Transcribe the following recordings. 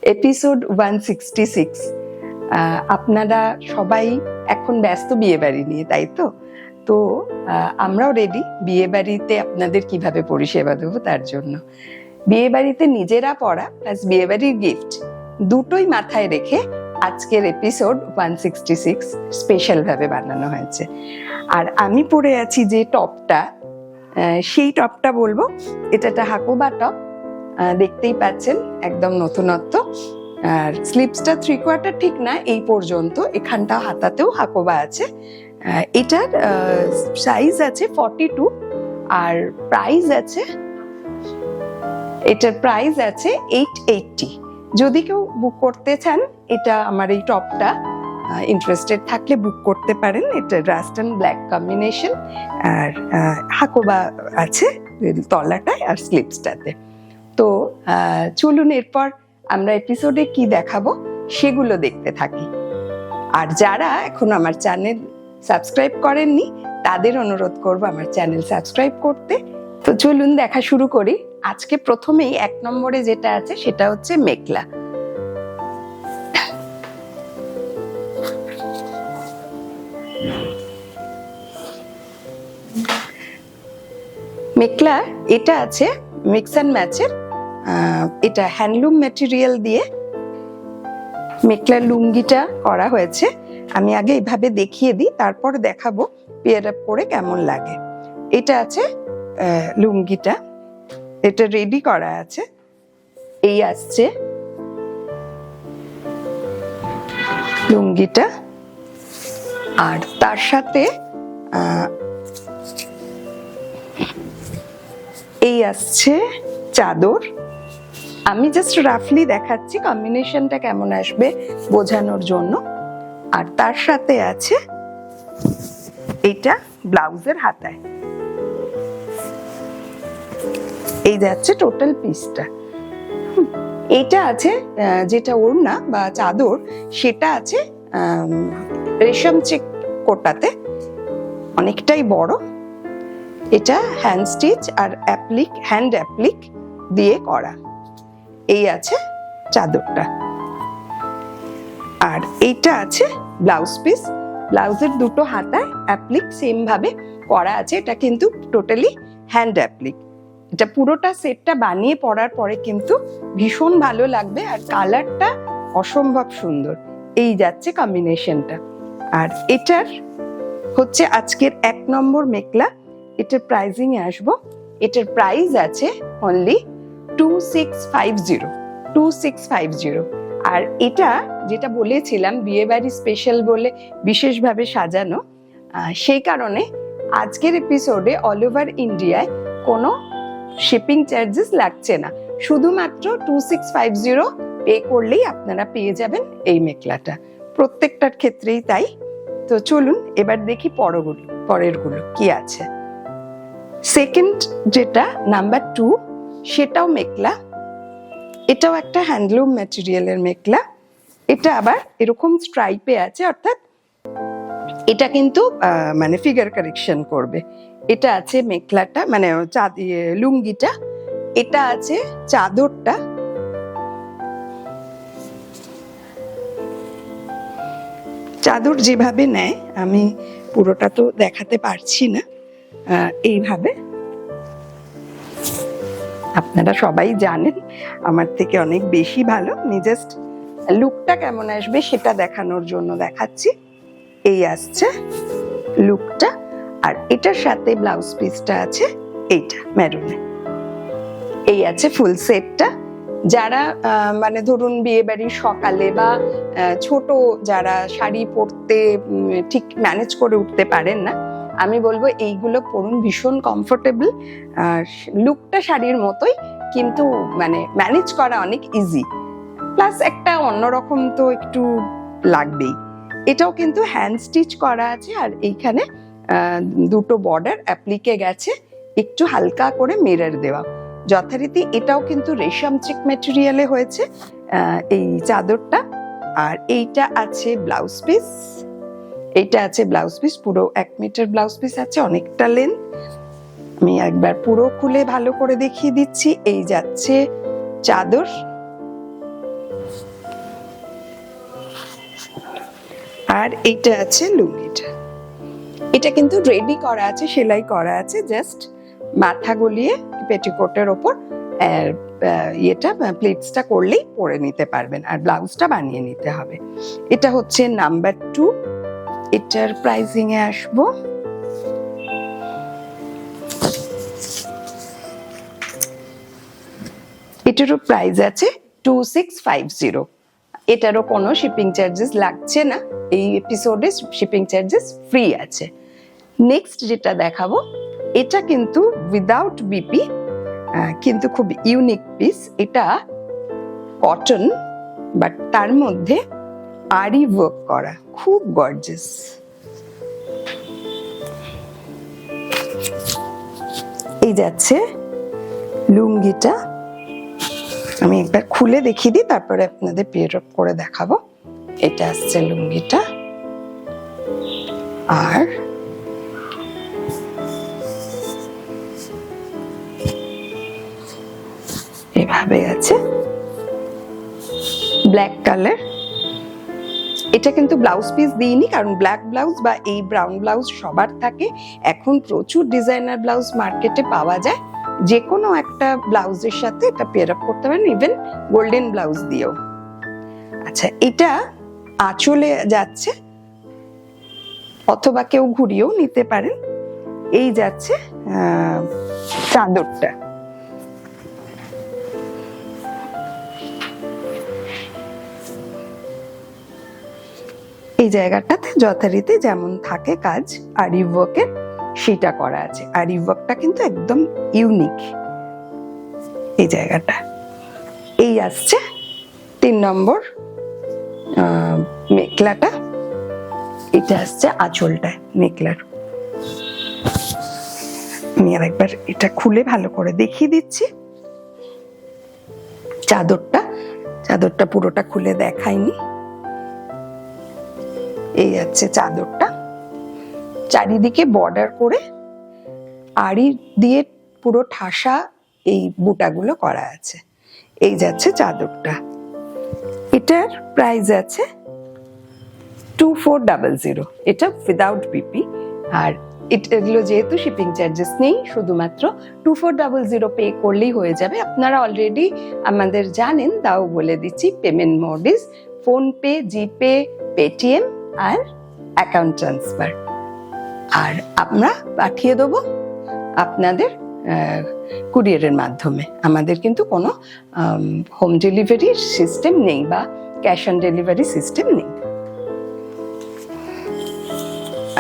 Episode 166। আপনারা সবাই এখন ব্যস্ত বিয়ে বাড়ি নিয়ে, তাই তো? তো আমরাও রেডি বিয়ে বাড়িতে আপনাদের কিভাবে পরিষেবা দেবো তার জন্য। বিয়ে বাড়িতে নিজেরা পড়া প্লাস বিয়ে বাড়ির গিফট দুটোই মাথায় রেখে আজকের এপিসোড 166 স্পেশাল ভাবে বানানো হয়েছে। আর আমি পরে আছি যে টপটা, সেই টপটা বলবো এটা একটা হাকোবা টপ, দেখতেই পাচ্ছেন একদম নতুনত্ব। আর স্লিপসটা 3/4 ঠিক না, এই পর্যন্ত, এখানটা হাতাতেও হাকোবা আছে। এটার সাইজ আছে 42 আর প্রাইস আছে, এটার প্রাইস আছে 880। যদি কেউ বুক করতে চান, এটা আমার এই টপটা ইন্টারেস্টেড থাকলে বুক করতে পারেন। এটা রাস্ট অ্যান্ড ব্ল্যাক কম্বিনেশন, আর হাকোবা আছে তলাটায় আর স্লিপসটাতে। তো চলুন এরপর আমরা এপিসোডে কি দেখাবো সেগুলো দেখতে থাকি। আর যারা এখন আমার চ্যানেল সাবস্ক্রাইব করেননি তাদের অনুরোধ করব আমার চ্যানেল সাবস্ক্রাইব করতে। তো চলুন দেখা শুরু করি। আজকে প্রথমেই 1 নম্বরে যেটা আছে সেটা হচ্ছে মেখলা। মেখলা এটা আছে মিক্স অ্যান্ড ম্যাচের, এটা হ্যান্ডলুম ম্যাটেরিয়াল দিয়ে মেখলার লুঙ্গিটা করা হয়েছে। আমি আগে এইভাবে দেখিয়ে দিই, তারপর দেখাবো পেয়ার আপ করে কেমন লাগে। এটা আছে লুঙ্গিটা, এটা রেডি করা আছে। এই আসছে লুঙ্গিটা, আর তার সাথে এই আসছে চাদর। আমি জাস্ট রাফলি দেখাচ্ছি কম্বিনেশনটা কেমন আসবে বোঝানোর জন্য। আর তার সাথে আছে এইটা ব্লাউজের হাতায়, এই যাচ্ছে টোটাল পিসটা। এইটা আছে যেটা ওড়না বা চাদর, সেটা আছে রেশম চেক কোটাতে, অনেকটাই বড়। এটা হ্যান্ড স্টিচ আর অ্যাপ্লিক, হ্যান্ড অ্যাপ্লিক দিয়ে করা। এই আছে চাদরটা। আর এইটা আছে ব্লাউজ পিস, ব্লাউজের দুটো হাতায় অ্যাপ্লিক সেম ভাবে করা আছে। এটা কিন্তু টোটালি হ্যান্ড অ্যাপ্লিক। এটা পুরোটা সেটটা বানিয়ে পরার পরে কিন্তু ভীষণ ভালো লাগবে, আর কালারটা অসম্ভব সুন্দর। এই যাচ্ছে কম্বিনেশনটা। আর এটার হচ্ছে আজকের 1 নম্বর মেখলা। এটার প্রাইজিং এ আসবো। এটার প্রাইস আছে অনলি 2650। আর এটা যেটা বলেছিলাম বিয়ে বাড়ি স্পেশাল বলে বিশেষভাবে সাজানো, সেই কারণে আজকের এপিসোডে অল ওভার ইন্ডিয়ায় কোনো শিপিং চার্জেস লাগছে না। শুধুমাত্র 2650 পে করলেই আপনারা পেয়ে যাবেন এই মেখলাটা। প্রত্যেকটার ক্ষেত্রেই তাই। তো চলুন এবার দেখি পরেরগুলো কি আছে। সেকেন্ড যেটা নাম্বার 2, সেটাও মেখলা। এটাও একটা হ্যান্ডলুম ম্যাটেরিয়ালের মেখলা। এটা আবার এরকম স্ট্রাইপে আছে, অর্থাৎ এটা কিন্তু মানে ফিগার কারেকশন করবে। এটা আছে মেখলাটা, মানে লুঙ্গিটা। এটা আছে চাদরটা। চাদর যেভাবে নেয়, আমি পুরোটা তো দেখাতে পারছি না, এইভাবে আপনারা সবাই জানেন আমার থেকে অনেক বেশি ভালো। আমি জাস্ট লুকটা কেমন আসবে সেটা দেখানোর জন্য দেখাচ্ছি। এই আসছে লুকটা। আর এটার সাথে ব্লাউজ পিসটা আছে এইটা মেরুনে। এই আছে ফুল সেটটা। যারা মানে ধরুন বিয়ে বাড়ির সকালে বা ছোট যারা শাড়ি পরতে ঠিক ম্যানেজ করে উঠতে পারেন না, আমি বলবো এইগুলো পরুন, ভীষণ কমফোর্টেবল। আর লুকটা শাড়ির মতোই, কিন্তু মানে ম্যানেজ করা অনেক ইজি, প্লাস একটা অন্যরকম তো একটু লাগবেই। এটাও কিন্তু হ্যান্ড স্টিচ করা আছে, আর এইখানে দুটো বর্ডার অ্যাপ্লিকে গেছে, একটু হালকা করে মিরর দেওয়া যথারীতি। এটাও কিন্তু রেশম চেক ম্যাটেরিয়ালে হয়েছে এই চাদরটা। আর এইটা আছে ব্লাউজ পিস, এইটা আছে ব্লাউজ পিস, পুরো 1 মিটার ব্লাউজ পিস আছে, অনেকটা লেন্থ। আমি একবার পুরো খুলে ভালো করে দেখিয়ে দিচ্ছি। এই যাচ্ছে চাদর, আর এইটা আছে লুঙ্গিটা, এটা কিন্তু রেডি করা আছে, সেলাই করা আছে, জাস্ট মাথা গলিয়ে পেটিকোটের ওপর ইয়েটা প্লিটসটা করলেই পরে নিতে পারবেন, আর ব্লাউজটা বানিয়ে নিতে হবে। এটা হচ্ছে নাম্বার 2। এটার প্রাইসিং এ আসবো, এটারও প্রাইস আছে 2650। এটারও কোনো শিপিং চার্জেস লাগছে না, এই এপিসোডে শিপিং চার্জেস ফ্রি আছে। নেক্সট যেটা দেখাবো, এটা কিন্তু উইদাউট বিপি, কিন্তু খুব ইউনিক পিস। এটা কটন, বাট তার মধ্যে আরি ওয়ার্ক করা, খুব গর্জিয়াস। এই যাচ্ছে লুঙ্গিটা, আমি একবার খুলে দেখিয়ে দিই, তারপরে আপনাদের পেয়ার আপ করে দেখাবো। এটা আসছে লুঙ্গিটা, আর এভাবে আছে ব্ল্যাক কালার। এটা কিন্তু ব্লাউজ পিস দিইনি, কারণ ব্ল্যাক ব্লাউজ বা এই ব্রাউন ব্লাউজ সবার থাকে। এখন প্রচুর ডিজাইনার ব্লাউজ মার্কেটে পাওয়া যায়, যে কোনো একটা ব্লাউজের সাথে এটা পেয়ার আপ করতে পারেন, ইভেন গোল্ডেন ব্লাউজ দিয়েও। আচ্ছা, এটা আঁচলে যাচ্ছে, অথবা কেউ ঘুরিয়েও নিতে পারেন। এই যাচ্ছে চাদরটা, এই জায়গাটাতে যথারীতি যেমন থাকে কাজ আরি ওয়ার্কের, সেটা করা আছে। আরি ওয়ার্কটা কিন্তু একদম ইউনিক। এই জায়গাটা, এই আসছে 3 নম্বর মেখলাটা, এটা আসছে আঁচলটা মেখলার। আমি আর একবার এটা খুলে ভালো করে দেখিয়ে দিচ্ছি। চাদরটা পুরোটা খুলে দেখাইনি। এই যাচ্ছে চাদরটা, চারিদিকে বর্ডার করে আড়ি দিয়ে পুরো ঠাসা এই বুটাগুলো করা আছে। এই যাচ্ছে চাদরটা, এটার প্রাইস আছে 2400। এটা উইদাউট বিপি, আর এগুলো যেহেতু শিপিং চার্জেস নেই, শুধুমাত্র 2400 পে করলেই হয়ে যাবে। আপনারা অলরেডি আমাদের জানেন, তাও বলে দিচ্ছি, payment mode is PhonePe, GPay, Paytm আর অ্যাকাউন্ট ট্রান্সফার। আর আমরা পাঠিয়ে দেবো আপনাদের কুরিয়ারের মাধ্যমে। আমাদের কিন্তু কোনো হোম ডেলিভারির সিস্টেম নেই বা ক্যাশ অন ডেলিভারি সিস্টেম নেই।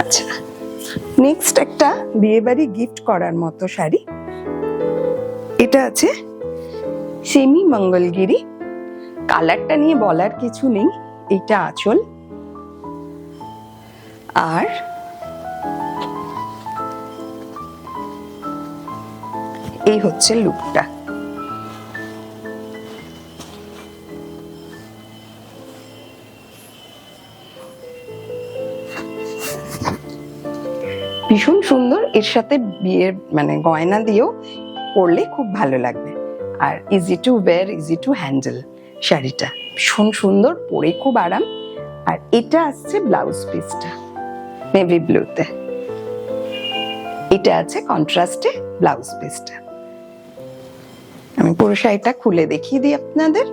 আচ্ছা, নেক্সট একটা বিয়েবাড়ি গিফট করার মতো শাড়ি। এটা আছে সেমি মঙ্গলগিরি, কালারটা নিয়ে বলার কিছু নেই। এটা আঁচল, আর এই হচ্ছে লুকটা। ভীষণ সুন্দর, এর সাথে বিয়ের মানে গয়না দিয়েও পরলে খুব ভালো লাগবে। আর easy to wear, easy to handle শাড়িটা, ভীষণ সুন্দর, পরে খুব আরাম। আর এটা আসছে ব্লাউজ পিসটা নেভি ব্লুতে, এটা আছে কন্ট্রাস্টে ব্লাউজ পিসটা। আমি পুরো শাড়িটা খুলে দেখিয়ে দিই আপনাদের।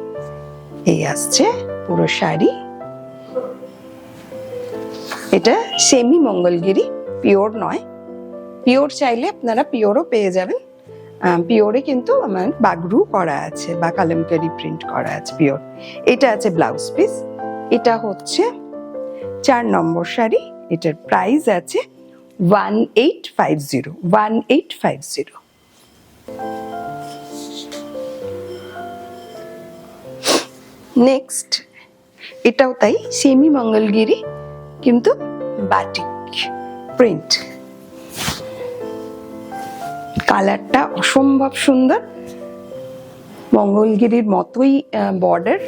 এই আসছে পুরো শাড়ি। এটা সেমি মঙ্গলগিরি, পিওর নয়। পিওর চাইলে আপনারা পিওরও পেয়ে যাবেন। পিওরে কিন্তু আমার বাগরু করা আছে বা কালামকারি প্রিন্ট করা আছে পিওর। এটা আছে ব্লাউজ পিস। এটা হচ্ছে 4 নম্বর শাড়ি। এটার প্রাইস আছে 1850। নেক্সট, এটাও তাই, সেমি মঙ্গলগিরি কিন্তু বাটিক প্রিন্ট। কালারটা অসম্ভব সুন্দর, মঙ্গলগিরির মতোই বর্ডার।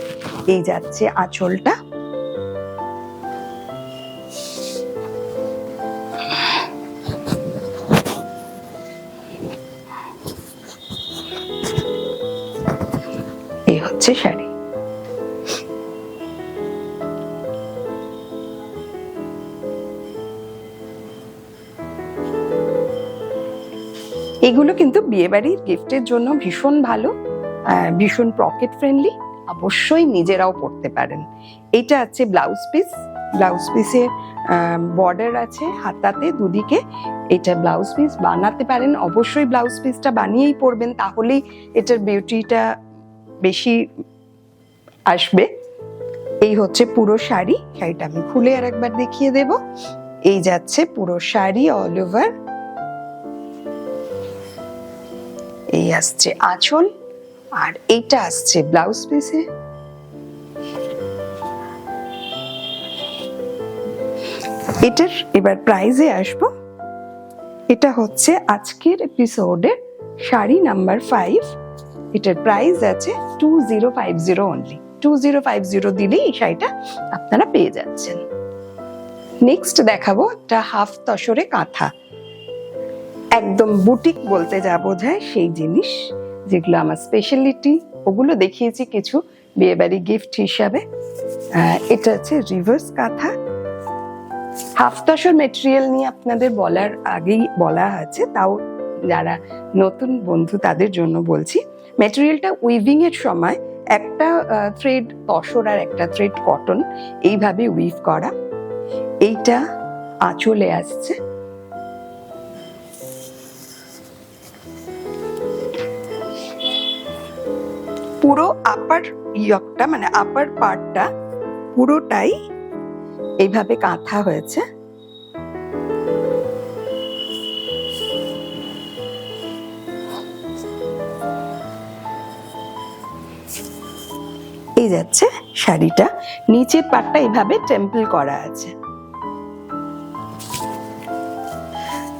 এই যাচ্ছে আঁচলটা, এই হচ্ছে শাড়ি। এগুলো কিন্তু বিয়েবাড়ির গিফটের জন্য ভীষণ ভালো, ভীষণ পকেট ফ্রেন্ডলি, অবশ্যই নিজেরাও পরতে পারেন। এটা আছে ব্লাউজ পিস, ব্লাউজ পিসে বর্ডার আছে হাতাতে দুদিকে। এটা ব্লাউজ পিস বানাতে পারেন, অবশ্যই ব্লাউজ পিসটা বানিয়েই পরবেন, তাহলেই এটার বিউটিটা বেশি আসবে। এই হচ্ছে পুরো শাড়ি, শাড়িটা আমি খুলে আর একবার দেখিয়ে দেব। এই যাচ্ছে পুরো শাড়ি অল ওভার। এই আসছে আঁচল, আর এইটা আসছে ব্লাউজ পিসে। এটার এবার প্রাইজে আসবো। এটা হচ্ছে আজকের এপিসোডের শাড়ি নাম্বার 5। এটার প্রাইস আছে 2050 অনলি। 2050 দিলেই এই শাড়িটা আপনারা পেয়ে যাচ্ছেন। নেক্সট দেখাবো একটা হাফ তসরে কাঁথা, একদম বুটিক বলতে যা বোঝায় সেই জিনিস, যেগুলো আমার স্পেশালিটি, ওগুলো দেখিয়েছি কিছু বিয়েবাড়ি গিফট হিসাবে। এটা হচ্ছে রিভার্স কাঁথা। হাফ তসর মেটেরিয়াল নিয়ে আপনাদের বলার আগেই বলা আছে, তাও যারা নতুন বন্ধু তাদের জন্য বলছি। মেটেরিয়ালটা উইভিং এর সময় একটা থ্রেড তসর আর একটা থ্রেড কটন এইভাবে উইভ করা। এইটা আঁচলে আসছে। পুরো আপার ইয়কটা মানে আপার পার্টটা পুরোটাই এইভাবে কাঁথা হয়েছে। এই যাচ্ছে শাড়িটা, নিচের পাটটা এইভাবে টেম্পল করা আছে।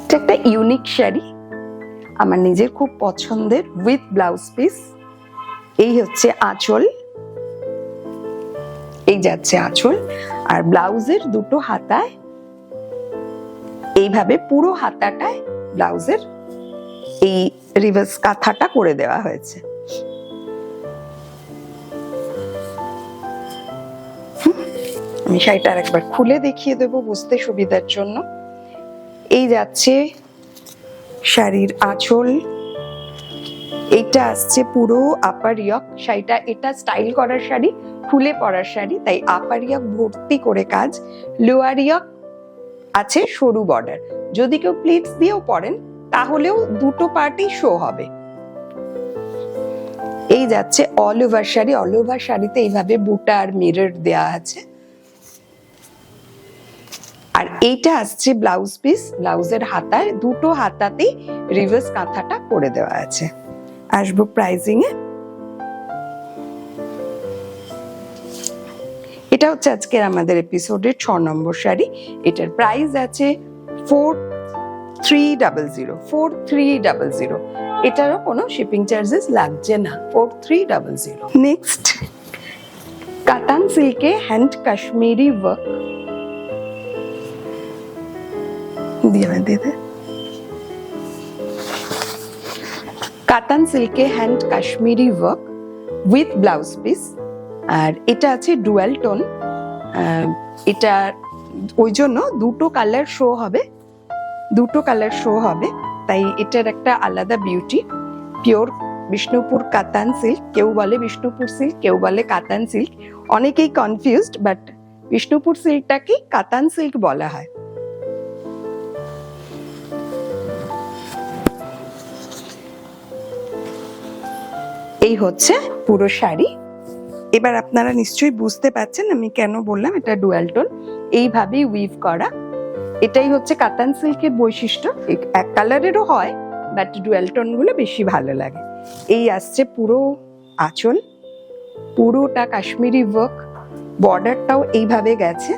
এটা একটা ইউনিক শাড়ি, আমার নিজের খুব পছন্দের, উইথ ব্লাউজ পিস। এই হচ্ছে আঁচল, এই যাচ্ছে আঁচল, আর ব্লাউজের দুটো হাতায় এইভাবে পুরো হাতাটায় ব্লাউজের এই রিভার্স কাঁথাটা করে দেওয়া হয়েছে। আমি শাড়িটা আরেকবার খুলে দেখিয়ে দেবো বুঝতে সুবিধার জন্য। এই যাচ্ছে শাড়ির আঁচল, এইটা আসছে পুরো আপার ইয়ক। শাড়িটা এটা স্টাইল করার শাড়ি, খুলে পরার শাড়ি, তাই আপার ইয়ক ভর্তি করে কাজ। লোয়ার ইয়ক আছে সরু বর্ডার, যদি কেউ প্লিটস দিয়েও পরেন তাহলেও দুটো পার্টই শো হবে। এই যাচ্ছে all over sari, all over শাড়িতে এইভাবে বুটা আর মিরর দেয়া আছে। আর এইটা আসছে ব্লাউজ পিস, ব্লাউজের হাতায় দুটো হাতাতেই রিভার্স কাঁথাটা করে দেওয়া আছে। আসবো প্রাইজিং এ। এটা হচ্ছে আজকের আমাদের এপিসোডের 6 নম্বর শাড়ি। এটার প্রাইস আছে 4300। 4300, এটারও কোনো শিপিং চার্জেস লাগছে না। 4300। নেক্সট কাতান সিল্কে হ্যান্ড কাশ্মীরি ওয়ার্ক দিয়ে কাতান সিল্কে hand Kashmiri work with blouse piece. আর এটা আছে ডুয়াল টোন, এটা ওই জন্য দুটো কালার শো হবে, দুটো কালার শো হবে, তাই এটার একটা আলাদা বিউটি। পিওর বিষ্ণুপুর কাতান সিল্ক, কেউ বলে বিষ্ণুপুর সিল্ক, কেউ বলে কাতান সিল্ক, অনেকেই কনফিউজড, বাট বিষ্ণুপুর সিল্কটাকে কাতান সিল্ক বলা হয়। এই হচ্ছে পুরো শাড়ি। এবার আপনারা নিশ্চয়ই বুঝতে পারছেন আমি কেন বললাম এটা ডুয়াল টোন, এইভাবেই উইভ করা। এটাই হচ্ছে কাতান সিল্কের বৈশিষ্ট্য, এক কালারেরও হয় বাট ডুয়াল টোন গুলো বেশি ভালো লাগে। এই আসছে পুরো আঁচল, পুরোটা কাশ্মীরি ওয়ার্ক, বর্ডারটাও এইভাবে গেছে।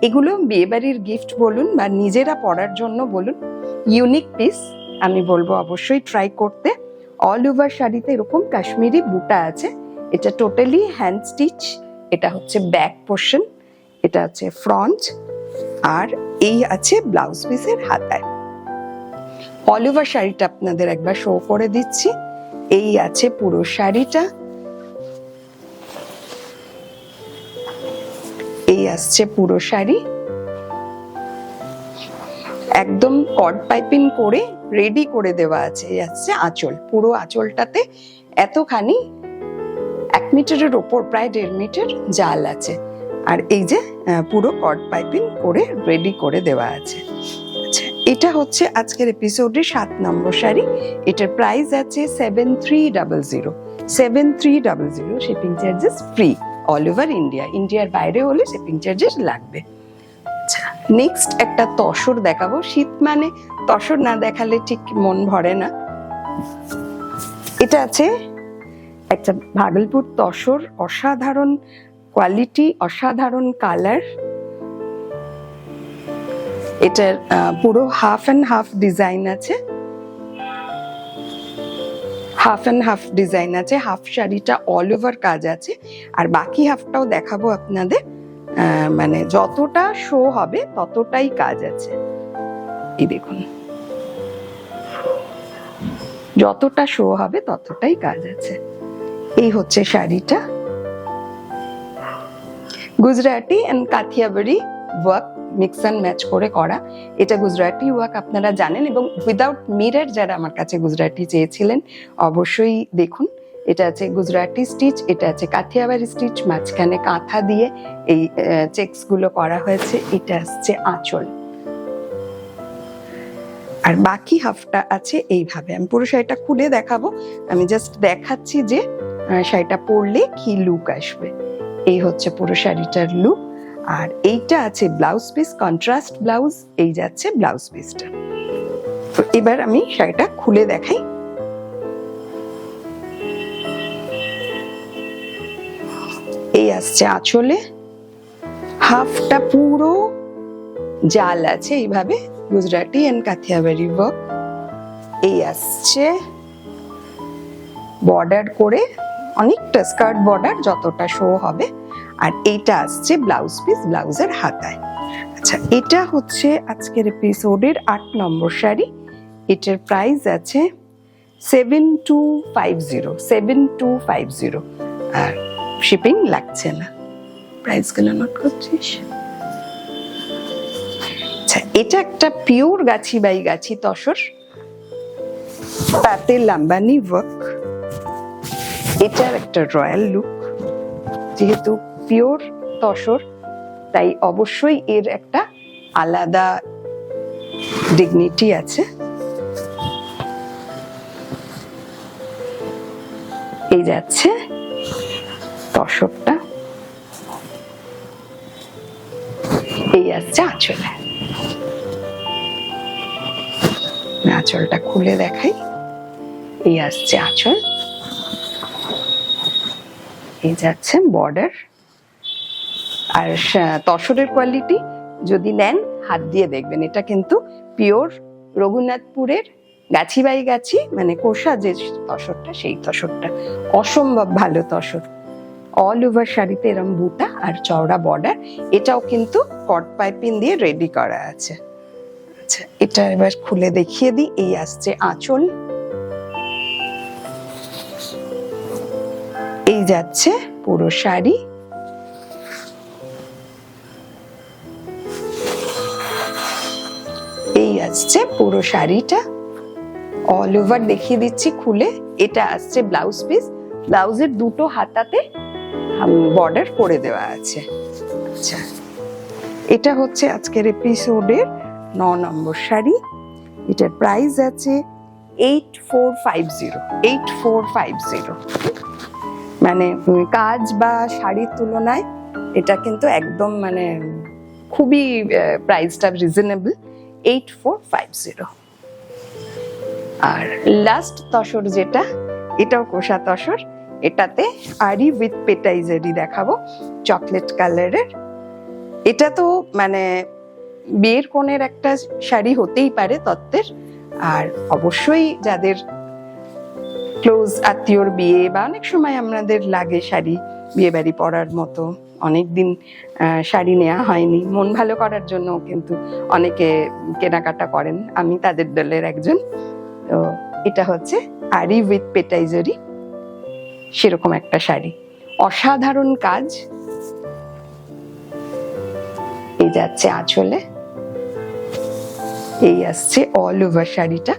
এগুলো বিয়েবাড়ির গিফট বলুন বা নিজেরা পরার জন্য বলুন, ইউনিক পিস, আমি বলবো অবশ্যই ট্রাই করতে। অল ওভার শাড়িতে এরকম কাশ্মীরি বুটা আছে, এটা টোটালি হ্যান্ড স্টিচ। এটা হচ্ছে ব্যাক পোর্শন, এটা আছে ফ্রন্ট, আর এই আছে ব্লাউজ পিসের হাতায়। অল ওভার শাড়িটা আপনাদের একবার শো করে দিচ্ছি। এই আছে পুরো শাড়িটা, এই আসছে পুরো শাড়ি। একদম কর্ড পাইপিং করে রেডি করে দেওয়া আছে। এই আসছে আঁচল, পুরো আঁচলটাতে এতখানি 1 মিটারের ওপর প্রায় 1.5 মিটার জাল আছে। আর এই যে পুরো কর্ড পাইপিং করে রেডি করে দেওয়া আছে। আচ্ছা, এটা হচ্ছে আজকের এপিসোডের 7 নম্বর শাড়ি। এটার প্রাইস আছে 7300। 7300, shipping charges free all over India. ইন্ডিয়ার বাইরে হলে শিপিং চার্জেস লাগবে। আচ্ছা, নেক্সট একটা তসর দেখাবো। শীত মানে তসর না দেখালে ঠিক মন ভরে না। এটা আছে একটা ভাগলপুর তসর, অসাধারণ কোয়ালিটি, অসাধারণ কালার। এটার পুরো হাফ অ্যান্ড হাফ ডিজাইন আছে, হাফ অ্যান্ড হাফ ডিজাইন আছে। হাফ শাড়িটা অল ওভার কাজ আছে, আর বাকি হাফটাও দেখাবো আপনাদের। মানে যতটা শো হবে ততটাই কাজ আছে। এই দেখুন, যতটা শো হবে ততটাই কাজ আছে। এই হচ্ছে শাড়িটা, Gujarati and Kathiawari work mix and match করে করা। এটা গুজরাটি ওয়ার্ক আপনারা জানেন, এবং উইদাউট মিরর যারা আমার কাছে গুজরাটি চেয়েছিলেন অবশ্যই দেখুন। এটা আছে গুজরাটি স্টিচ, এটা আছে কাথিয়াবাড়ি স্টিচ, মাঝখানে কাঁথা দিয়ে এই চেকস গুলো করা হয়েছে। এটা আসছে আঁচল, আর বাকি হাফটা আছে এইভাবে। আমি পুরো শাড়িটা খুলে দেখাবো, আমি জাস্ট দেখাচ্ছি যে শাড়িটা পরলে কি লুক আসবে। এই হচ্ছে পুরো শাড়িটার লুক। আর এইটা আছে ব্লাউজ পিস, কন্ট্রাস্ট ব্লাউজ। এই যাচ্ছে ব্লাউজ পিসটা। তো এবার আমি শাড়িটা খুলে দেখাই। এই আসছে আঁচলে, হাফটা পুরো জাল আছে এইভাবে, গুজরাটি এন্ড কাথিয়াবাড়ি ওয়ার্ক। এই আসছে বর্ডার করে, অনেকটা স্কার্ট বর্ডার, যতটা শো হবে। আর এইটা আসছে ব্লাউজ পিস, ব্লাউজের হাতায়। আচ্ছা, এটা হচ্ছে আজকের এপিসোডের 8 নম্বর শাড়ি। এটার প্রাইস আছে 7250। 7250, আর শিপিং লাগছে না। প্রাইস গুলো নোট করছিস? আচ্ছা, এটা একটা পিওর গাছি বাই গাছি তসর, তাতে লাম্বানি ওয়ার্ক। এটার একটা রয়্যাল লুক, যেহেতু পিওর তসর তাই অবশ্যই এর একটা আলাদা ডিগনিটি আছে। এই যাচ্ছে তসরটা, এই আসছে আঁচলে। আঁচলটা খুলে দেখাই। এই আসছে আঁচল, এই যাচ্ছে বর্ডার। আর তসরের কোয়ালিটি যদি নেন হাত দিয়ে দেখবেন, এটা কিন্তু পিওর রঘুনাথপুরের গাছি বাই গাছি, মানে কোষা যে তসরটা, সেই তসরটা অসম্ভব ভালো তসর। অল ওভার শাড়িতে এরম বুটা আর চওড়া বর্ডার। এটাও কিন্তু কট পাইপিং দিয়ে রেডি করা আছে। আচ্ছা, এটা এবার খুলে দেখিয়ে দিই। এই আসছে আঁচল, এই যাচ্ছে পুরো শাড়ি। এই আসছে পুরো শাড়িটা অল ওভার দেখিয়ে দিচ্ছি খুলে। এটা আসছে ব্লাউজ পিস, ব্লাউজের দুটো হাতাতে বর্ডার করে দেওয়া আছে। আচ্ছা, এটা হচ্ছে আজকের এপিসোডের 9 নম্বর শাড়ি। এটার প্রাইস আছে 8450। 8450, মানে কাজ বা শাড়ির তুলনায় এটা কিন্তু একদম মানে খুবই প্রাইসটা রিজনেবল। 8450। আর লাস্ট তসর যেটা, এটাও কোষা তসর। এটাতে আরি উইথ পেটাইজারি দেখাবো, চকলেট কালারের। এটা তো মানে বিয়ের কোণের একটা শাড়ি হতেই পারে তত্ত্বের। আর অবশ্যই যাদের ক্লোজ আত্মীয়র বিয়ে, বা অনেক সময় আমাদের লাগে শাড়ি বিয়ে বাড়ি পরার মতো, অনেকদিন শাড়ি নেওয়া হয়নি, মন ভালো করার জন্য কিন্তু অনেকে কেনাকাটা করেন, আমি তাদের দলের একজন। তো এটা হচ্ছে আরি উইথ পেটাইজারি, সেরকম একটা শাড়ি, অসাধারণ কাজ। এই যাচ্ছে আঁচলে, এই আসছে অল ওভার শাড়িটা।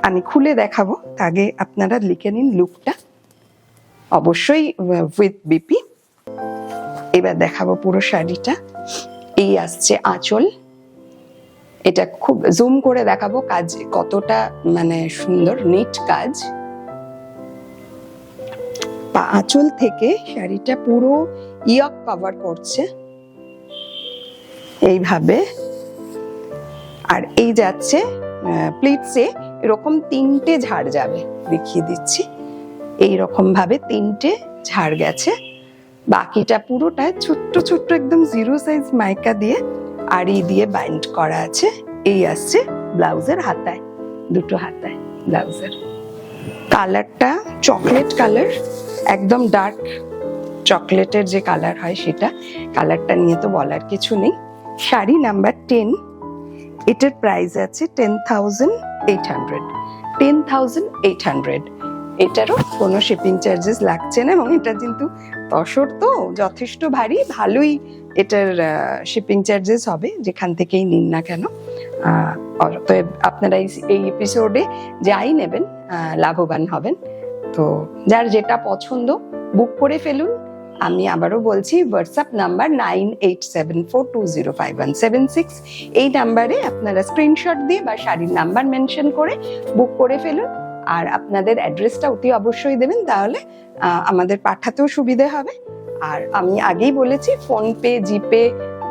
আমি খুলে দেখাবো, আগে আপনারা লিখে নিন লুকটা, অবশ্যই উইথ বিপি। এবার দেখাবো পুরো শাড়িটা। এই আসছে আঁচল, এটা খুব জুম করে দেখাবো কাজ কতটা মানে সুন্দর, নিট কাজ। আঁচল থেকে শাড়িটা পুরো ইয়ক কভার করছে এইভাবে। আর এই যাচ্ছে প্লিটসে এরকম 3টে ঝাড় যাবে, দেখিয়ে দিচ্ছি। এইরকম ভাবে 3টে ঝাড় গেছে, বাকিটা পুরোটা ছোট্ট ছোট্ট একদম 0 সাইজ মাইকা দিয়ে আড়ি দিয়ে বাইন্ড করা আছে। এই আসছে ব্লাউজের হাতায়, দুটো হাতায় ব্লাউজের। কালারটা চকলেট কালার, একদম ডার্ক চকলেটের যে কালার হয় সেটা। কালারটা নিয়ে তো বলার কিছু নেই। শাড়ি নাম্বার 10, এটার প্রাইস আছে 10,800। 10,800। এটারও কোনো শিপিং চার্জেস লাগছে না, এবং এটা কিন্তু তসর তো যথেষ্ট ভারী, ভালোই এটার শিপিং চার্জেস হবে যেখান থেকেই নিন না কেন। অতএব আপনারা এই এপিসোডে যাই নেবেন লাভবান হবেন। তো যার যেটা পছন্দ বুক করে ফেলুন। আমি আবারও বলছি, হোয়াটসঅ্যাপ নাম্বার 9874205176, এই নাম্বারে আপনারা স্ক্রিনশট দিয়ে বা শাড়ির নাম্বার মেনশন করে বুক করে ফেলুন। আর আপনাদের অ্যাড্রেসটা অতি অবশ্যই দেবেন, তাহলে আমাদের পাঠাতেও সুবিধে হবে। আর আমি আগেই বলেছি, PhonePe, GPay,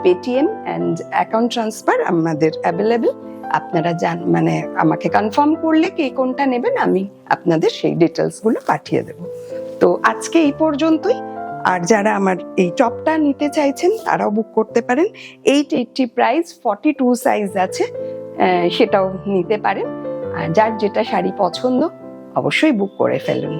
Paytm and account transfer আমাদের অ্যাভেলেবেল। আপনারা মানে আমাকে কনফার্ম করলে কে কোনটা নেবেন, আমি আপনাদের সেই ডিটেলসগুলো পাঠিয়ে দেব। তো আজকে এই পর্যন্তই। আর যারা আমার এই টপটা নিতে চাইছেন তারাও বুক করতে পারেন। 880 প্রাইস, 42 সাইজ আছে, সেটাও নিতে পারেন। আর যার যেটা শাড়ি পছন্দ অবশ্যই বুক করে ফেলুন।